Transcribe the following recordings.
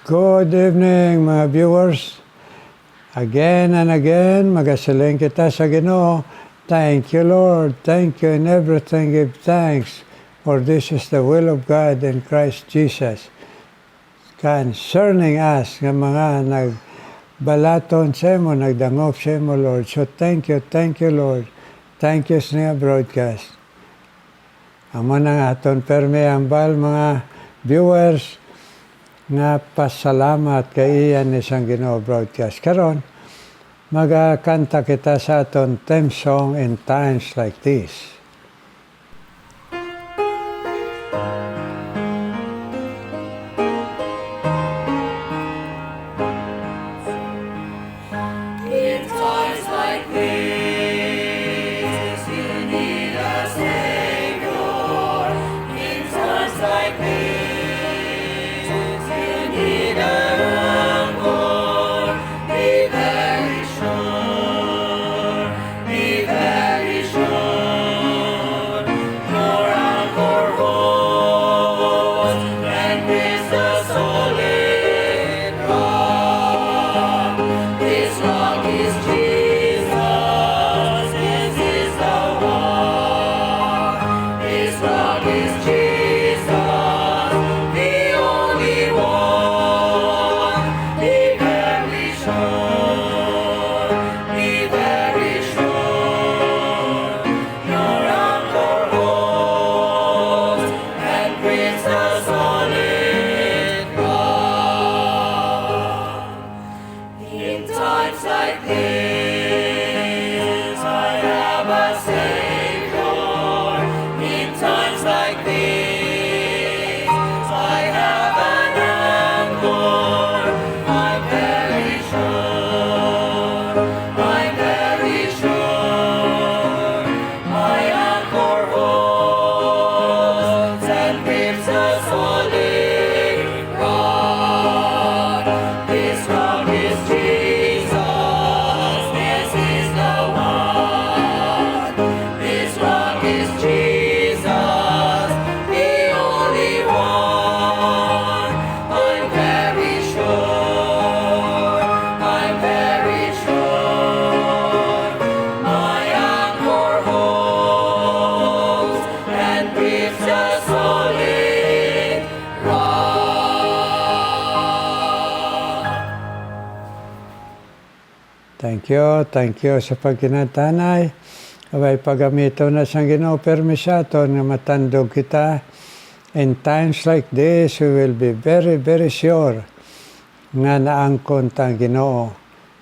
Good evening mga viewers. Again and again, magasiling kita sa Ginoo. Thank you Lord, thank you in everything give thanks. For this is the will of God in Christ Jesus. Concerning us nga mga nagbalaton sa imo, nagdangop sa imo Lord. So thank you Lord. Thank you sa nga broadcast. Amo na nga aton perme ambal mga viewers nga pasalamat kay iyan isang Ginoo broadcast. Karon magakanta kita sa aton theme song in times like this. In times like this, you need a Savior. In times like this, you need a Lord. Be very sure, your anchor holds and is the solid rock. This rock is Jesus, this is the one. This rock is Jesus, the only one. Be very sure, your anchor holds and grips the solid rock. In times like this, I have a Savior. In times like this, I have an anchor. I'm very sure, my anchor holds and grips a solid rock. This rock is Jesus, this is the one. This rock is Jesus, the only one. I'm very sure, my anchor holds and grips a solid rock. Thank you sa pagkinatanay. Abay pagamito na sa Ginoo permisaton nga matandog kita. In times like this, we will be very sure nga naangkon tang Ginoo.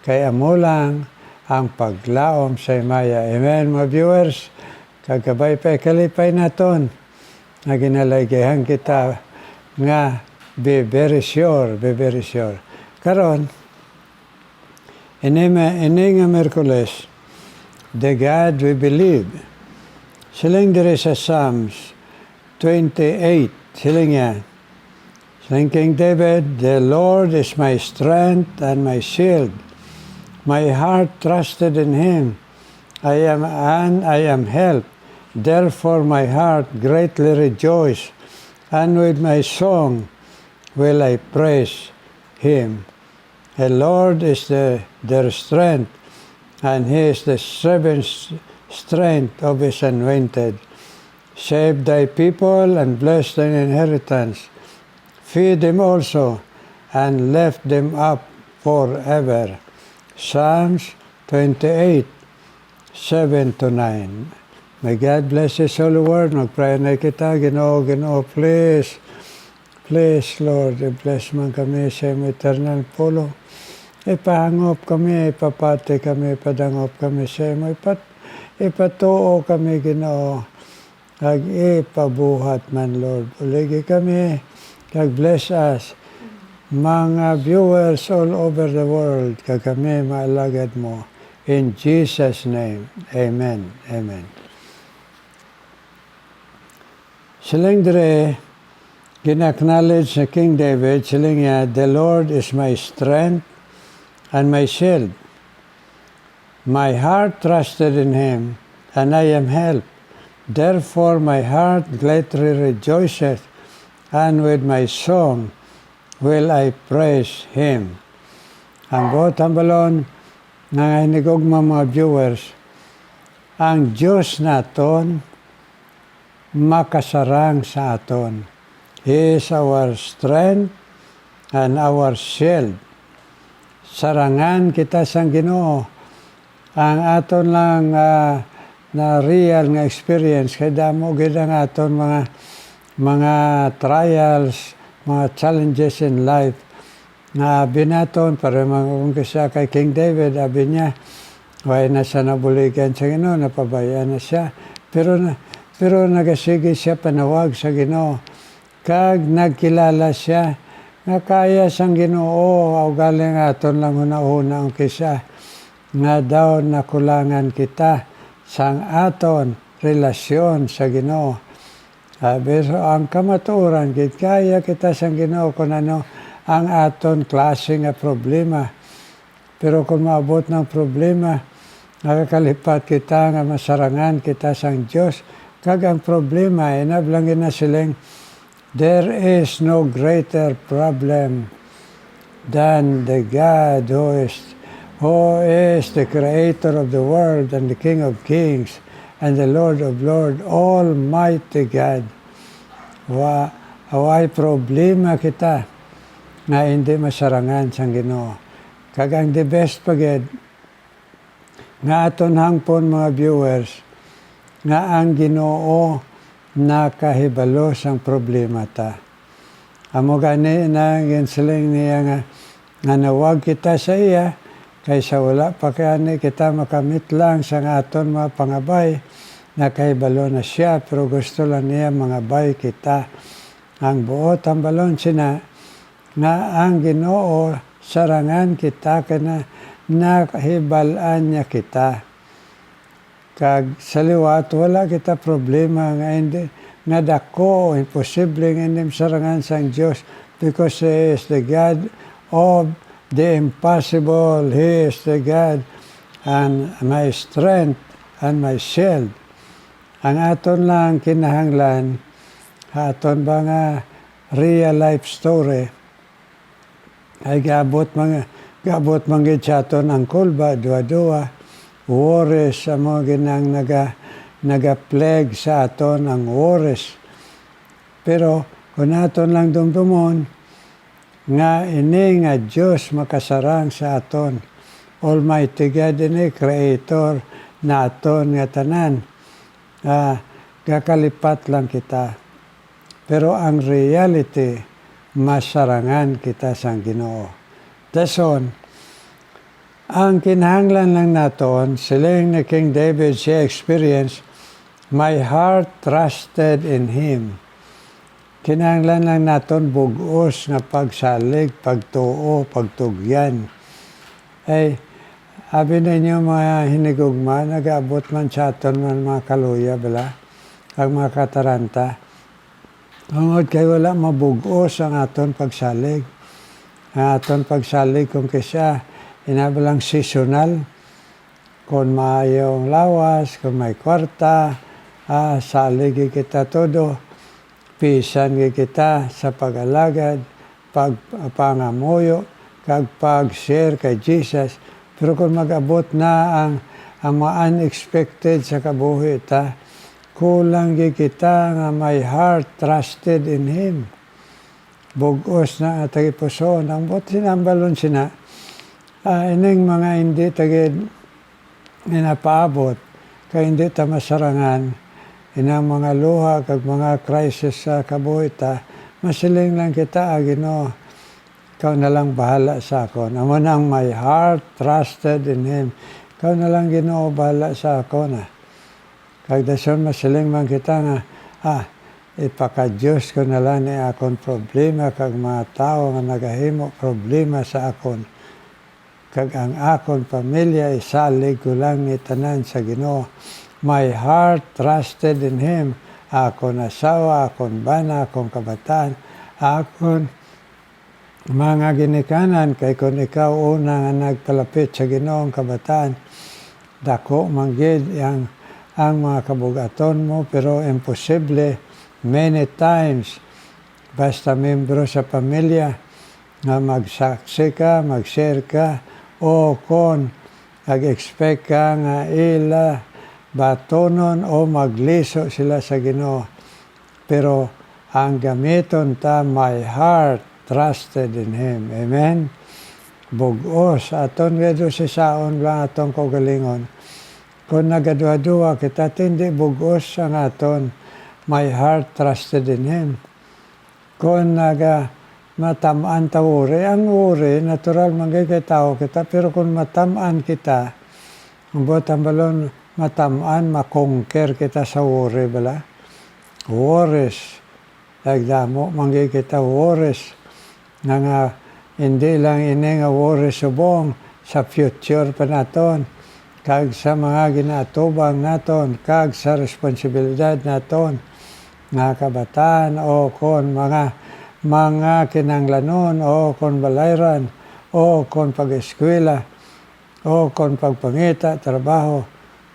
Kaya amo lang ang paglaom sa imaya. Amen mga viewers. Kagabay pa kalipay naton. Nga ginalaygayhan kita nga be very sure. Karon, ini nga Merkules, the God we believe. Siling dire sa Psalms 28, siling yan. Siling King David, the Lord is my strength and my shield. My heart trusted in Him. I am helped. Therefore my heart greatly rejoice, and with my song will I praise Him. The Lord is their strength, and He is the strength of His anointed. Save thy people and bless thine inheritance. Feed them also, and lift them up forever. Psalms 28, 7-9. May God bless His holy word. Mag-pray na kita. Ginoo, please. Please, Lord, bless man kami sa iyong eternal pulo. Ipahangop kami, ipapati kami, ipadangop kami sa imo. Ipatuo kami, Ginoo. Kag ipabuhat man, Lord. Uligi kami. Kag bless us. Mga viewers all over the world, kag kami maalagad mo. In Jesus' name, Amen. Siling dire, gina-acknowledge na King David, siling niya, the Lord is my strength and my shield. My heart trusted in Him, and I am helped. Therefore my heart greatly rejoiceth, and with my song will I praise Him. Ang buot tambalon nga hinigugma mga viewers, ang Diyos naton makasarang sa aton. He is our strength and our shield. Sarangan kita sang Ginoo. Ang aton lang na real nga experience kay damo gid ang aton mga trials, mga challenges in life na binaton para mga siya kay King David, abi niya way na siya nabuligan sa Ginoo, napabayaan na siya, pero nagasige siya panawag sa Ginoo kag nagkilala siya nga kaya sang Ginoo aw galing aton lang hunahuna ang kisa nga daw nakulangan kita sang aton relasyon sa Ginoo. So ang kamatuoran gid kaya kita sang Ginoo kung ano ang aton klase nga problema. Pero kung maabot ng problema, nakakalipat kita nga masarangan kita sang Dios. Kag ang problema inablangin na siling there is no greater problem than the God who is the creator of the world and the King of kings and the Lord of lords, Almighty God. Away problema kita nga hindi masarangan sang Ginoo. Kag ang the best pagid nga aton hangpon mga viewers nga ang Ginoo nakahibalo sang problema ta. Amo gani na ginsiling niya nga nawag kita sa iya kaysa wala pa kani kita makamit lang sa aton mga pangabay, nakahibalo na siya pero gusto lang niya mga bay kita. Ang buot ang balon sina nga ang Ginoo sarangan kita kana nakahibalaan niya kita. Kag sa liwat wala kita problema nga hindi nga dako imposible nga hindi sarangan sang Dios because He is the God of the impossible. He is the God and my strength and my shield. Ang aton lang kinahanglan aton ba nga real life story ay gabot manggid sa aton ang kulba duwa-duwa worries sa mga ginang naga-plague sa aton ang worries. Pero kung aton lang dumdumon nga ini nga Dios makasarang sa aton, Almighty God ini creator na aton nga tanan, gakalipat lang kita. Pero ang reality masarangan kita sang Ginoo. Dason ang kinahanglan lang naton, siling ni King David siya experience, my heart trusted in Him. Kinahanglan lang naton bugos nga pagsalig, pagtuo, pagtugyan. Ay, abi ninyo mga hinigugma, nag-abot man sa aton man mga kaluya, bala, ang mga kataranta. Tungod kay wala mabugos ang aton pagsalig. Ang aton pagsalig kung kisya, inabalang seasonal, kung mayong lawas, kung may kwarta, saligi kita todo, pisan kita sa pag-alagad, pangamuyo, kag pag-share kay Jesus. Pero kung mag-abot na ang mga unexpected sa kabuhi ta, kulang kita nga my heart trusted in Him. Bugos na atagi puso, nang bot sinambalon sina, ining mga hindi tagid inapaabot kay hindi ta masarangan inang mga luha kag mga crisis sa kabuhi ta, masiling lang kita Ginoo, ikaw na lang bahala sa akon. Amo nang my heart trusted in Him, ikaw na lang Ginoo bahala sa akon na. Kag dason masiling man kita nga ipaka-Diyos ko na lang ni akon problema kag mga tao nga nagahimo problema sa akon. Kag ang akon pamilya isalig ko lang ni tanan sa Ginoo. My heart trusted in Him. Akon asawa, akon bana, akon kabataan, akon mga ginikanan kay kung ikaw una nga nagpalapit sa Ginoong kabataan, dako manggid ang mga kabugaton mo pero imposible many times basta membro sa pamilya nga magsaksi ka, mag-share ka, o kon nag-expect ka nga ila batonon o magliso sila sa Ginoo. Pero ang gamiton ta, my heart trusted in Him. Amen? Bugos. Aton gado si saon lang atong kaugalingon. Kung nagadua-dua kita, hindi bugos ang aton, my heart trusted in Him. Kung matamaan ta uri, ang uri, natural manggay tao kita, pero kung matamaan kita, ang botang balon, matamaan, makongker kita sa uri, bala? Worries. Nagdamo, manggay kita worries. Nga hindi lang ini nga worries subong sa future pa naton, kag sa mga ginatubang naton, kag sa responsibilidad naton, nga kabataan o kon mga kinanglanon o kon balayran o kon pag-eskwela o kon pagpangita, trabaho.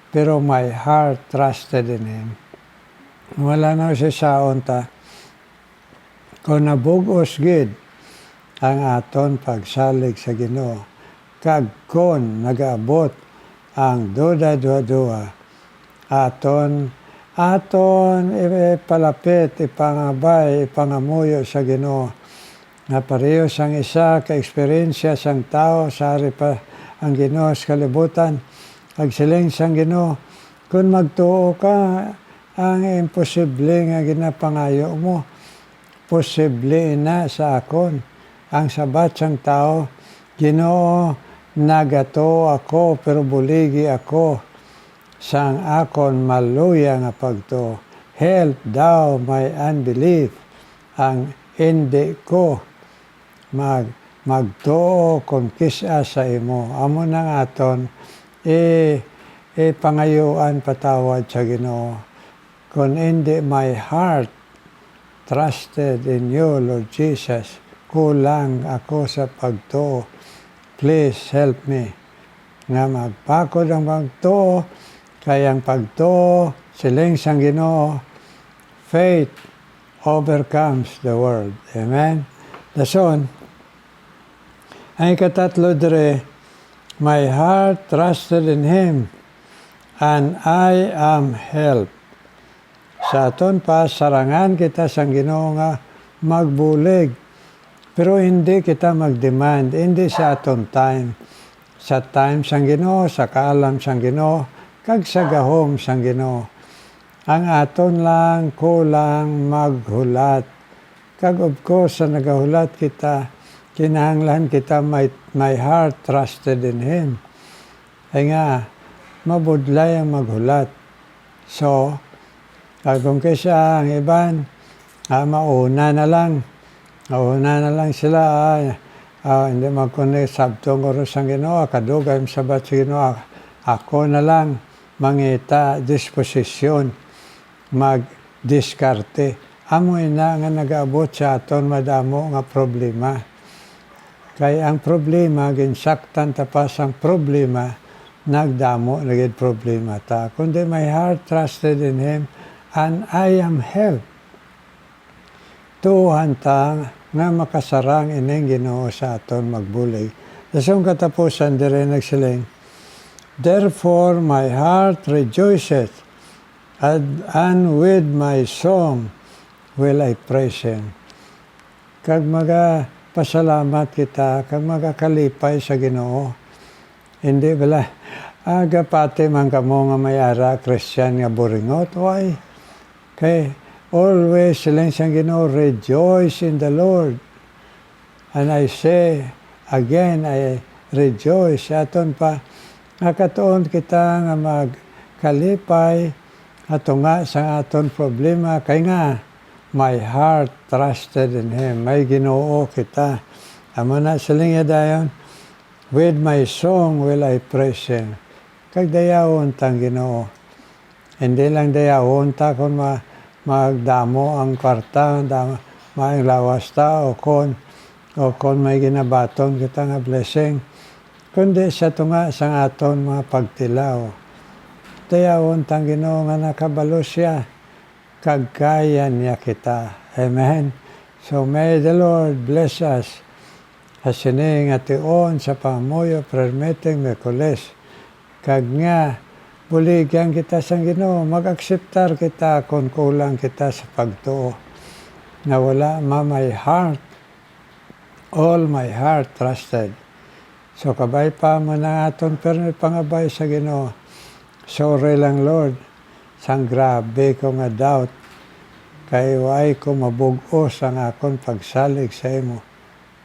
Pero my heart trusted in Him. Wala na si saon ta. Kung nabugos gid ang aton pagsalig sa Ginoo, kag kon nagaabot ang duda-dua-dua, aton ipalapit, ipangabay, ipangamuyo sa Ginoo, na pareho sang isa ka eksperyensya sang tao sa ari pa ang Ginoo sa kalibutan, agsiling sang Ginoo, kung magtuo ka, ang imposible nga ginapangayo mo, posible na sa akon. Ang sabat sang tao, Ginoo, nagato ako, pero buligi ako, sang akon maluya nga pagto. Help thou my unbelief, ang hindi ko magtuo kung kisa sa imo. Amo nang aton, pangayuan patawad sa Ginoo. Kung hindi my heart trusted in you, Lord Jesus, kulang ako sa pagtuo. Please help me nga magpakod ang pagtuo, kaya ang pagtuo, siling sang Ginoo, faith overcomes the world. Amen? Dason, ang ikatatlo dire, my heart trusted in Him, and I am helped. Sa aton pa, sarangan kita sang Ginoo nga magbulig. Pero hindi kita mag-demand, hindi sa aton time. Sa time sang Ginoo, sa kaalam sang Ginoo, kag sa gahom sang Ginoo. Ang aton lang kulang maghulat. Kag of course, sa nagahulat kita, kinahanglan kita my heart trusted in Him. Ay nga, mabudlay ang maghulat. So, kung kaysa ang iban, mauna na lang sila, hindi magkunik sabtong oras ang Ginoo, kadugay sabat sa Ginoo, ako na lang mangita disposisyon, magdiskarte. Amoy na nga nag-abot sa aton madamo nga problema. Kaya ang problema, ginsaktan tapas ang problema, nagdamo naging problema ta. Kundi my heart trusted in Him, and I am helped. Tuhan ta nga makasarang ining Ginoo sa aton magbulig. Dasong katapusan dire nagsiling, therefore my heart rejoiceth, and with my song will I praise Him. Kag pasalamat kita, kag magakalipay sa Ginoo. Hindi bala, agapati man kamo nga mayara, Christian nga buringot, why? Kay always silang siyang Ginoo, rejoice in the Lord. And I say, again, I rejoice. Aton pa, nakatuon kita nga magkalipay, ato nga sa aton problema, kay nga, my heart trusted in Him. May Ginoo kita. Amo na siling dayon, with my song will I praise Him. Kag dayawon tang Ginoo. Hindi lang dayawon ta kung magdamo ang kwarta, may lawas ta, o kon may ginabaton kita nga blessing. Kundi sa tunga sang aton mga pagtilaw. Dayawon tang Ginoo nga nakabalo siya, kagkaya niya kita. Amen. So may the Lord bless us Asining ation sa pamuyo permitting Mekules. Kag nga, buligyan kita sa Ginoo, mag-akseptar kita kung kulang kita sa pagtuo. Na wala my heart, all my heart trusted. So kabay pa mo na aton permit pangabay sa Ginoo. Sorry lang Lord, sang grabe ko nga doubt. Kay way ko mabugos ang akon pagsalig sa imo.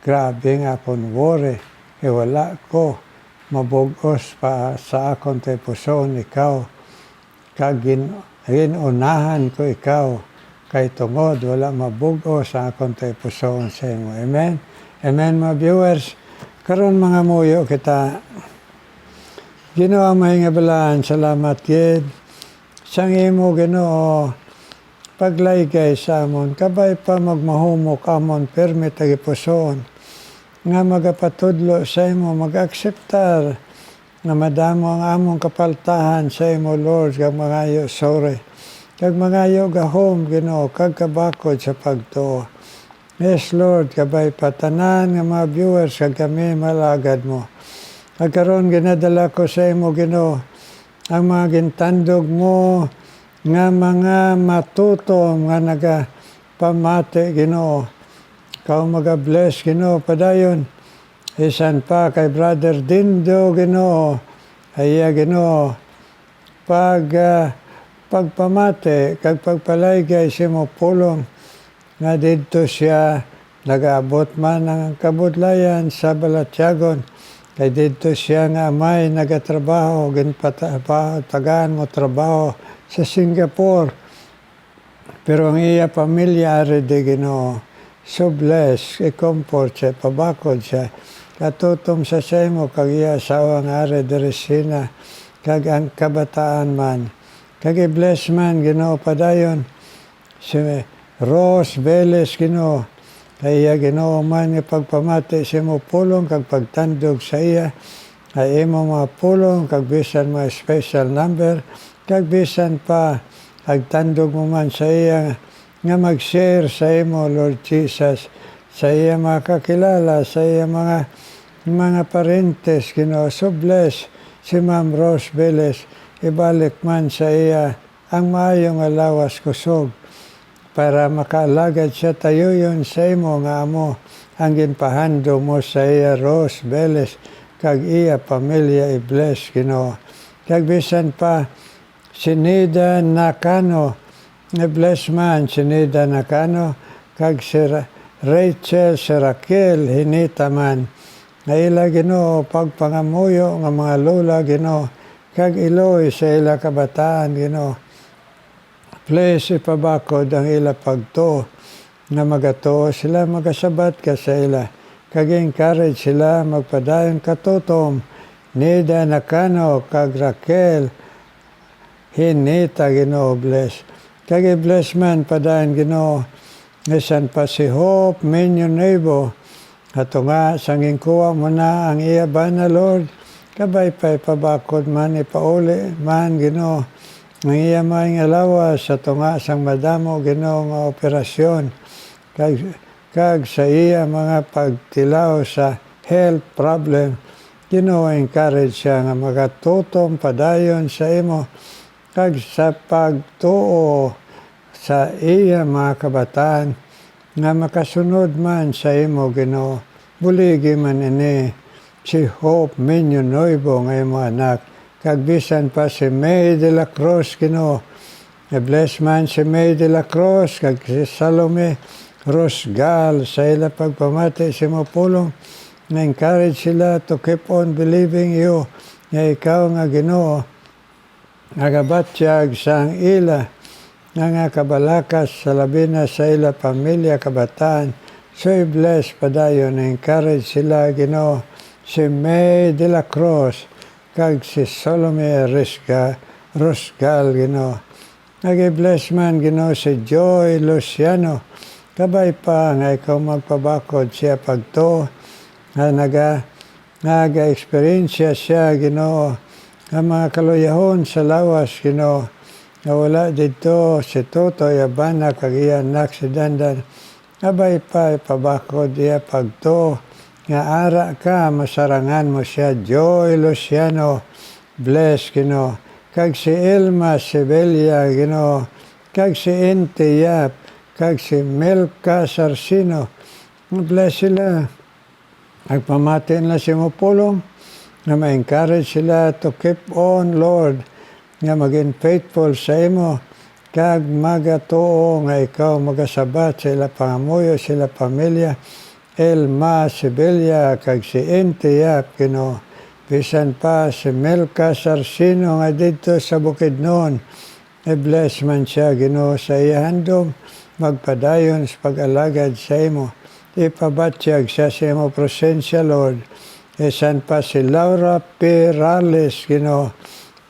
Grabe nga akon worry, wala ko mabugos pa sa akon puson ikaw. Kag ginunahan ko ikaw, kay tungod wala mabugos ang akon puson sa imo. Amen? Amen mga viewers. Karon mga muyo kita, Ginoo may nga balaan, salamat gid. Sang imo Ginoo, paglaygay sa amon, kabay pa magmahumok amon, permit agipuson, nga magapatudlo sa imo, mag-akseptar, nga madamo ang among kapaltahan sa imo, Lord, kag mangayo, sorry. Kag mangayo gahom, Ginoo, kag kabakod sa pagtuo. Yes, Lord, kabay patanan nga mga viewers, kag kami malagad mo. Agkaroon ginadala ko sa imo, Ginoo, ang mga gintandog mo, nga mga matutom, nga nagapamate, Ginoo. Kau mag-bless, Ginoo, padayon. Isan pa kay Brother Dindo, Ginoo. Ay, Ginoo, pagpamate, kag pagpalaygay si mo pulong, nga dito siya, nag-aabot man ang kabudlayan sa Balatyagon. Kay dito siya nga may nagatrabaho, tagaan mo trabaho sa Singapore. Pero ang iya pamilya ari di Ginoo. So bless, i-comfort siya, pabakod siya. Katutom sa imo, kag iya asawa nga ari diri sina, kag ang kabataan man. Kag i-bless man, Ginoo, padayon. Si Rose Velez, Ginoo. Kaya Ginoo man pagpamati sa imo pulong kag pagtandog sa iya. Ay imo mga pulong kag bisan mga special number. Kag bisan pa agtandog mo man sa iya nga mag-share sa imo, Lord Jesus. Sa iya mga kakilala, sa iya mga parentes, Ginoo. So bless si Ma'am Rose Velez. Ibalik man sa iya ang maayong alawas kusog. Para makaalagad siya tayo yun sa imo nga amo ang ginpahando mo sa iya Rose Velez kag iya pamilya i-bless, Ginoo. Kag bisan pa si Nida Nakano, i-bless man si Nida Nakano, kag si Rachel, si Raquel, hinita man. Nga ila, Ginoo, pagpangamuyo nga mga lola, Ginoo, kag iloy sa ila kabataan, Ginoo. Please ipabakod ang ila pagtuo na magatuo sila, magasabat ka sa ila. Kag-encourage sila magpadayon katutom. Nida Nakano, kag Raquel, hinita, Ginoo, bless. Kag-bless man padayon, Ginoo. Isan pa si Hope Minyo Nebo. Ato nga, sanging kuha mo na ang iya ba na, Lord. Kabay pa ipabakod man, ipauli man, Ginoo. Ang iya maing alawas sa tunga sang madamo, Ginoo, nga operasyon. Kag sa iya mga pagtilaw sa health problem, Ginoo, encourage siya nga magatutom padayon sa imo. Kag sa pagtuo sa iya mga kabataan, nga makasunod man sa imo, Ginoo. Buligi man ini si Hope Minyo Noibo nga imo anak. Kag bisan pa si May de la Cruz, Ginoo. I-bless man si May de la Cruz, kag si Salome Rosgal, sa ila pagpamati si mo pulong, na encourage sila to keep on believing you, nga ikaw nga Ginoo, nagabatyag sa ang ila, nga kabalakas sa labi na sa ila pamilya, kabataan. So i-bless padayon, na encourage sila, Ginoo, si May de la Cruz, kag si Salome Rosgal, Ginoo. Nag-bless man, Ginoo, si Joy Luciano. Kabay pa nga ikaw magpabakod siya pagto. Naga-experience siya, Ginoo. Ang mga kaluyahon sa lawas, Ginoo. Nawala dito si Totoy Abana, kag iya anak si Dandan. Kabay pa ipabakod iya pagto. nga ara ka, masarangan mo siya. Joy Luciano, bless, Ginoo. Kag si Elma Sibelia, Ginoo. Kag si Ente Yap, kag si Melka Sarsino. Bless sila. Agpamati na si mo pulong, na ma-encourage sila to keep on, Lord, nga maging faithful sa imo, kag magatuo nga ikaw magasabat sa ila pangamuyo, sila pamilya, Elma Sibelia, kag si Ente Yap, Ginoo. Bisan pa si Melka Sarsino nga dito sa Bukidnon, i-bless man siya, Ginoo, sa ihandom, magpadayon sa pag-alagad sa imo. Ipabatyag siya sa imo presensya, Lord. Isan pa si Laura Perales, Ginoo.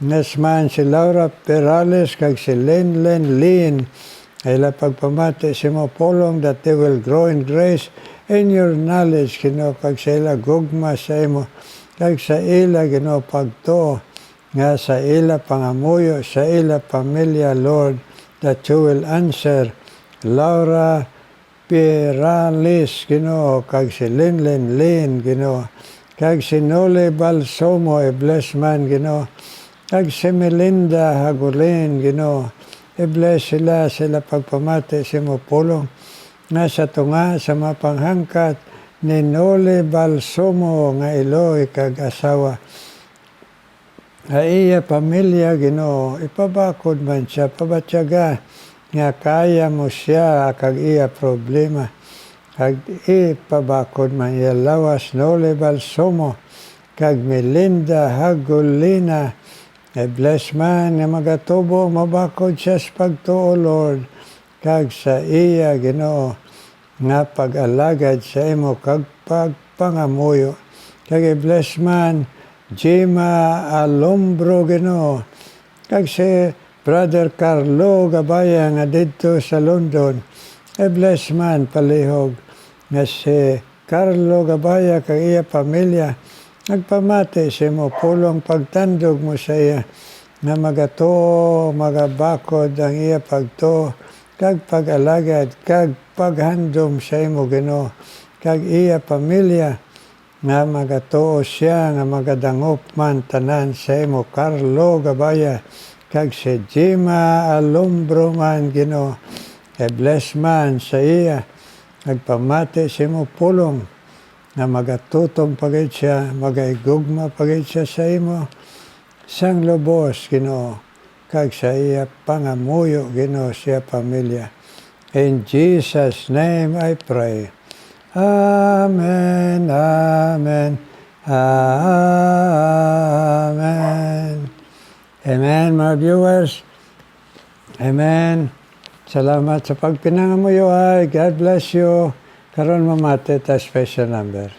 Nasman si Laura Perales, kag si Lynn Lynn. Ila pagpamati si mo pulong that they will grow in grace in your knowledge, Ginoo, kag sa ila gugma sa imo, kag sa ila, Ginoo, pagtuo nga sa ila pangamuyo, sa ila pamilya, Lord, that you will answer Laura Perales, Ginoo, kag si Lynn Lynn, Ginoo, kag si Nole Balsomo, i-bless man, Ginoo, kag si Melinda Hagulin, Ginoo, i-bless sila pagpamati si mo pulong nga sa tunga sa mapanghangkat ni Nole Balsomo nga Iloy kag asawa. Iya pamilya, Ginoo, ipabakod man siya, pabatyaga nga kaya mo siya kag iya problema. Kag ipabakod man iya lawas, Nole Balsomo, kag Melinda Hagulina. I-bless man nga magatubo, mabakod siya sa pagtuo, Lord, kag sa iya, Ginoo, nga pag-alagad sa imo, kag pagpangamuyo. Kag i-bless man Jima Alombro, Ginoo, kag si Brother Carlo Gabaya nga dito sa London. I-bless man palihog nga si Carlo Gabaya kag iya pamilya. Nagpamati si mo pulong pagtandog mo sa iya nga magatuo, magabakod ang iya pagtuo, kag pag-alagad, kag paghandom sa imo, Ginoo, kag iya pamilya nga magatuo siya nga magadangop man tanan sa imo, Carlo Gabaya, kag si Jima Alumbro man, Ginoo. I-bless man sa iya, nagpamati si mo pulong na magatutong pagay siya, magaigugma pagay siya sa imo, sang lubos, Ginoo, kag sa iya pangamuyo, Ginoo, siya pamilya. In Jesus' name I pray. Amen, amen, amen. Amen, mga viewers. Amen. Salamat sa pagpinangamuyo ay. God bless you. Karon mamati ta special number.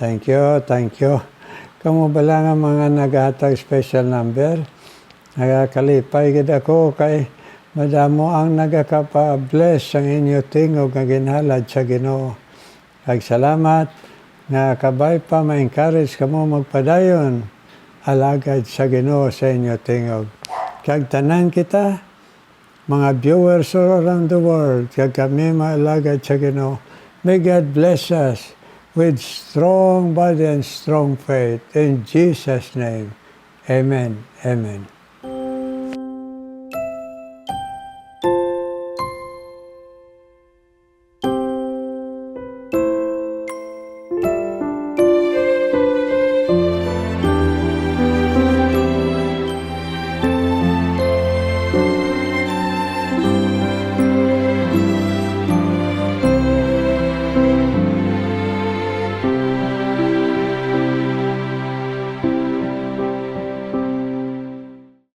Thank you, thank you. Kamu bala nga mga naghatag special number. Nagakalipay gid ako kay madamo ang nagakapa-bless ang inyo tingog nga ginhalad sa Ginoo. Kag salamat nga kabay pa ma-encourage kamo magpadayon alagad sa Ginoo sa inyo tingog. Kag tanan kita mga viewers all around the world, kag kami maalagad sa Ginoo. May God bless us with strong body and strong faith. In Jesus' name, amen, amen.